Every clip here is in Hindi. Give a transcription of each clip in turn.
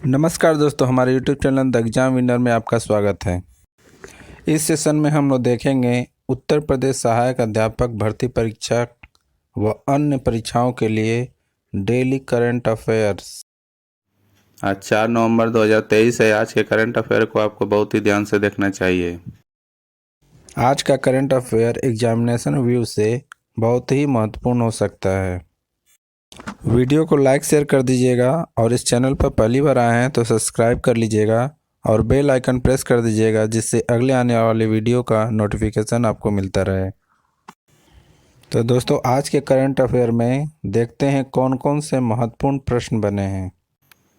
नमस्कार दोस्तों, हमारे YouTube channel the exam winner में आपका स्वागत है। इस सेशन में हम लोग देखेंगे उत्तर प्रदेश सहायक अध्यापक भर्ती परीक्षा व अन्य परीक्षाओं के लिए डेली करंट अफेयर्स। आज 4 नवंबर 2023 है। आज के करंट अफेयर को आपको बहुत ही ध्यान से देखना चाहिए। आज का करंट अफेयर एग्जामिनेशन व्यू से बहुत ही महत्वपूर्ण हो सकता है। वीडियो को लाइक शेयर कर दीजिएगा और इस चैनल पर पहली बार आए हैं तो सब्सक्राइब कर लीजिएगा और बेल आइकन प्रेस कर दीजिएगा, जिससे अगले आने वाले वीडियो का नोटिफिकेशन आपको मिलता रहे। तो दोस्तों, आज के करंट अफेयर में देखते हैं कौन कौन से महत्वपूर्ण प्रश्न बने हैं।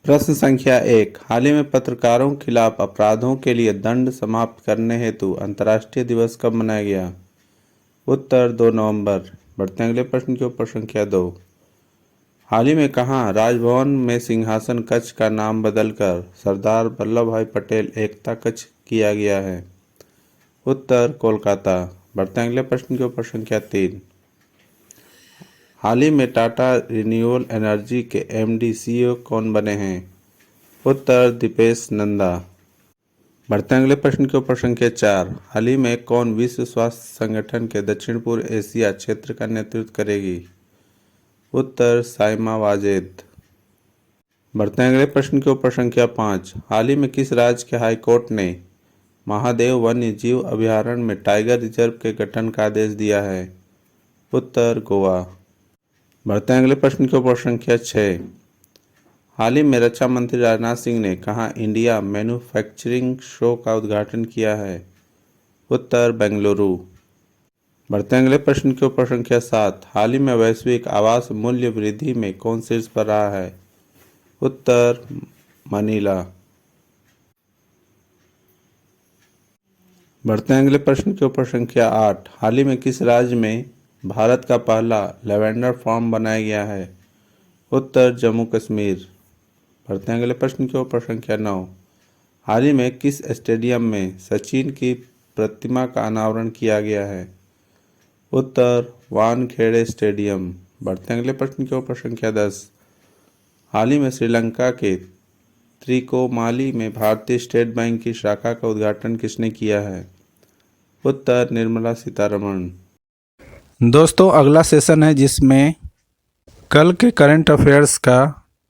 प्रश्न संख्या 1, हाल ही में पत्रकारों के खिलाफ अपराधों के लिए दंड समाप्त करने हेतु अंतर्राष्ट्रीय दिवस कब मनाया गया? उत्तर 2 नवंबर। बढ़ते हैं अगले प्रश्न के ऊपर। संख्या 2, हाल ही में कहाँ राजभवन में सिंहासन कक्ष का नाम बदलकर सरदार वल्लभ भाई पटेल एकता कक्ष किया गया है? उत्तर कोलकाता। बढ़ते हैं अगले प्रश्न के ऊपर। संख्या 3, हाल ही में टाटा रिन्यूएबल एनर्जी के एमडी सीईओ कौन बने हैं? उत्तर दीपेश नंदा। बढ़ते हैं अगले प्रश्न के ऊपर। संख्या 4, हाल ही में कौन विश्व स्वास्थ्य संगठन के दक्षिण पूर्व एशिया क्षेत्र का नेतृत्व करेगी? उत्तर साइमा वाजेद। बढ़ते हैं अगले प्रश्न के ऊपर। संख्या 5, हाल ही में किस राज्य के हाई कोर्ट ने महादेव वन्य जीव अभयारण्य में टाइगर रिजर्व के गठन का आदेश दिया है? उत्तर गोवा। बढ़ते हैं अगले प्रश्न के ऊपर। संख्या 6, हाल ही में रक्षा मंत्री राजनाथ सिंह ने कहाँ इंडिया मैन्युफैक्चरिंग शो का उद्घाटन किया है? उत्तर बेंगलुरु। बढ़ते हैं अगले प्रश्न के ऊपर। संख्या 7, हाल ही में वैश्विक आवास मूल्य वृद्धि में कौन शीर्ष पर रहा है? उत्तर मनीला। बढ़ते हैं अगले प्रश्न के ऊपर। संख्या 8, हाल ही में किस राज्य में भारत का पहला लेवेंडर फार्म बनाया गया है? उत्तर जम्मू कश्मीर। बढ़ते हैं अगले प्रश्न के ऊपर। संख्या 9, हाल ही में किस स्टेडियम में सचिन की प्रतिमा का अनावरण किया गया है? उत्तर वानखेड़े स्टेडियम। बढ़ते हैं अगले प्रश्न के ऊपर। संख्या 10, हाल ही में श्रीलंका के त्रिकोमाली में भारतीय स्टेट बैंक की शाखा का उद्घाटन किसने किया है? उत्तर निर्मला सीतारमण। दोस्तों, अगला सेशन है जिसमें कल के करंट अफेयर्स का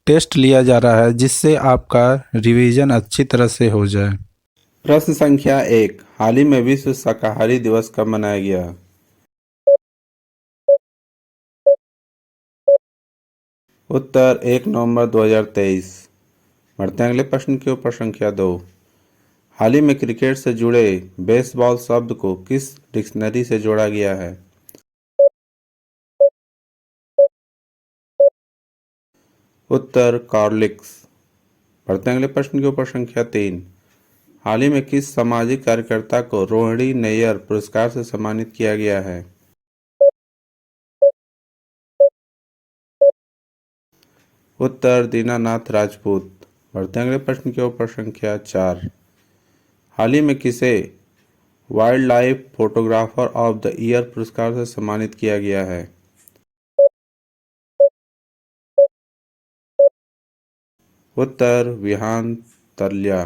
टेस्ट लिया जा रहा है, जिससे आपका रिवीजन अच्छी तरह से हो जाए। प्रश्न संख्या 1, हाल ही में विश्व शाकाहारी दिवस कब मनाया गया? उत्तर 1 नवंबर 2023। बढ़ते हैं अगले प्रश्न के ऊपर। संख्या 2, हाल ही में क्रिकेट से जुड़े बेसबॉल शब्द को किस डिक्शनरी से जोड़ा गया है? उत्तर कॉर्लिक्स। बढ़ते हैं अगले प्रश्न के ऊपर। संख्या 3, हाल ही में किस सामाजिक कार्यकर्ता को रोहिणी नैयर पुरस्कार से सम्मानित किया गया है? उत्तर दीनानाथ राजपूत। बढ़ते हैं अगले प्रश्न के ऊपर। संख्या 4, हाल ही में किसे wild life photographer of the year पुरस्कार से सम्मानित किया गया है? उत्तर विहान तल्या।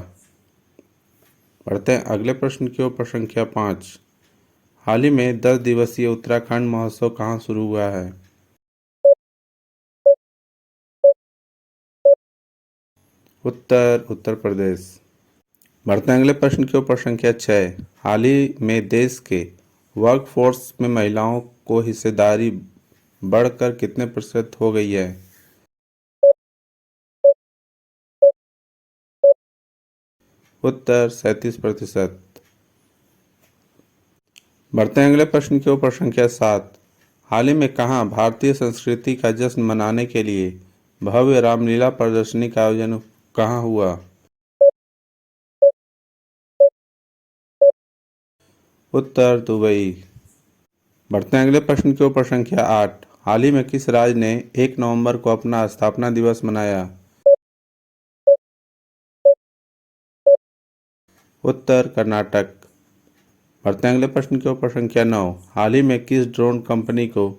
बढ़ते हैं अगले प्रश्न के ऊपर। संख्या 5, हाल ही में 10 दिवसीय उत्तराखंड महोत्सव कहाँ शुरू हुआ है? उत्तर उत्तर प्रदेश। बढ़ते हैं अगले प्रश्न के ऊपर। संख्या 6, हाल ही में देश के वर्कफोर्स में महिलाओं को हिस्सेदारी बढ़कर कितने प्रतिशत हो गई है? उत्तर 37%। बढ़ते हैं अगले प्रश्न के ऊपर। संख्या 7, हाल ही में कहाँ भारतीय संस्कृति का जश्न मनाने के लिए भव्य रामलीला प्रदर्शनी का आयोजन कहाँ हुआ? उत्तर दुबई। बढ़ते हैं अगले प्रश्न के ऊपर। संख्या 8, हाल ही में किस राज्य ने 1 नवंबर को अपना स्थापना दिवस मनाया? उत्तर कर्नाटक। बढ़ते हैं अगले प्रश्न के ऊपर। संख्या 9, हाल ही में किस ड्रोन कंपनी को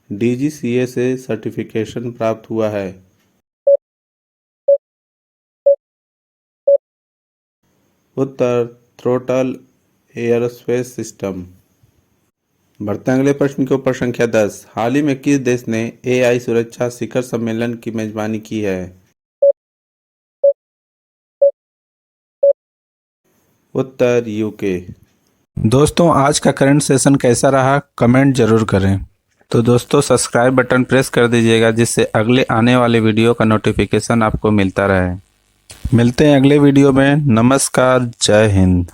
डीजीसीए से सर्टिफिकेशन प्राप्त हुआ है? उत्तर थ्रोटल एयरोस्पेस सिस्टम। बढ़ते हैं अगले प्रश्न के ऊपर। संख्या 10। हाल ही में किस देश ने एआई सुरक्षा शिखर सम्मेलन की मेजबानी की है? उत्तर यूके। दोस्तों, आज का करंट सेशन कैसा रहा कमेंट जरूर करें। तो दोस्तों, सब्सक्राइब बटन प्रेस कर दीजिएगा जिससे अगले आने वाले वीडियो का नोटिफिकेशन आपको मिलता रहे। मिलते हैं अगले वीडियो में। नमस्कार, जय हिंद।